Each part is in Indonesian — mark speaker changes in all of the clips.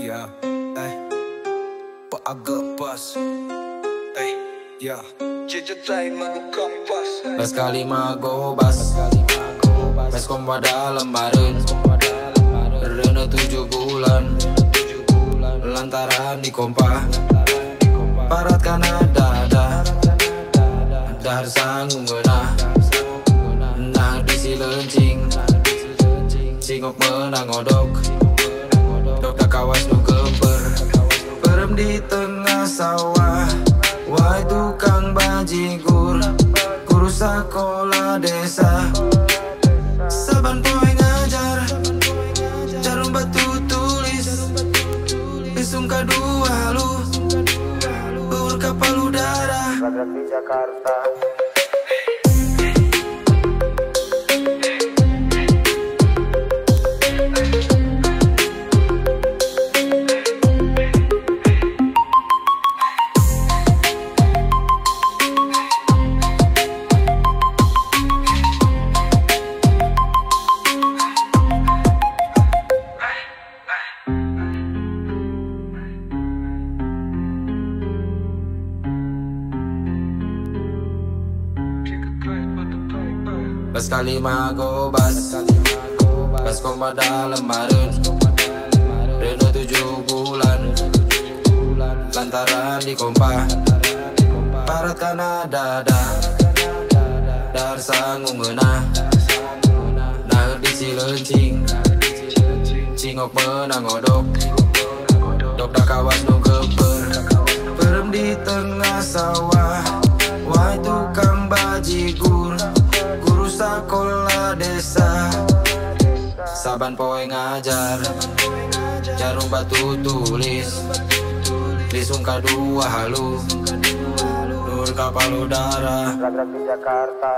Speaker 1: Yeah, ay, paaga pas. Ay, yeah. Cicitay magkampas.
Speaker 2: Bas kali magobas, bas kompa dalam bareng. Rena 7 bulan, lantaran di kompa. Parat kana dada, dahar sanggung genah. Nah di si lencing, singok menang odok. Dok dak kawas nu gemper, perem di tengah sawah. Wahai tukang bajigur, guru sekolah desa. Saban poe ngajar, jarum batu tulis. Lisung kadua halus, ur kapal udara.
Speaker 3: Radrat di Jakarta.
Speaker 2: Bas kali magobas, bas kompa dalam bareng. Rena 7 bulan, lantaran di kompa. Parat kana dada, dahar sanggung genah. Nah di si lencing, singok menang odok. Dok dak kawas nu gemper, perem di tengah sawah. Wahai tukang bajigur, guru sekolah desa. Saban poe ngajar, jarum batu tulis. Lisung kadua halu, nur kapal udara.
Speaker 3: Radrat di Jakarta.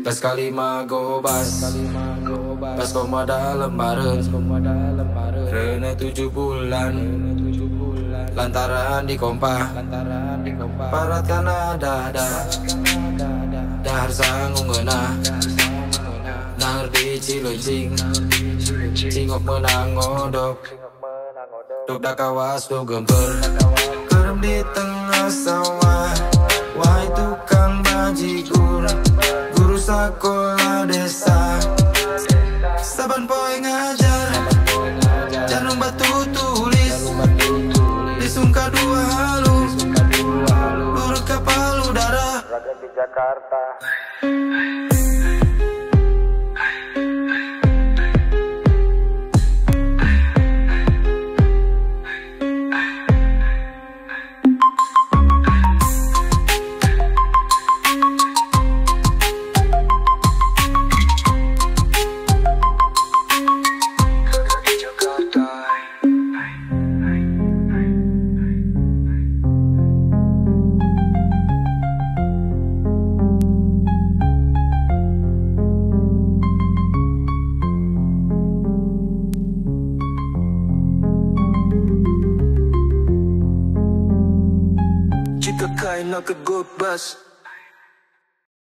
Speaker 2: Bas kali magobas, bas kompa dalam bareng. Rena 7 bulan, lantaran di kompa. Parat kana dada, dahar sanggung genah. Nang di cilencing, singok menang odok. Dok dak kawas nu gemper, kerem di tengah sawah. Wahai tukang bajigur, guru sekolah desa. Saban poe ngajar, jarum batu tulis. Lisung kadua halu, ur kapal udara.
Speaker 3: Radrat di Jakarta.
Speaker 1: Jika kain nak ke good bus.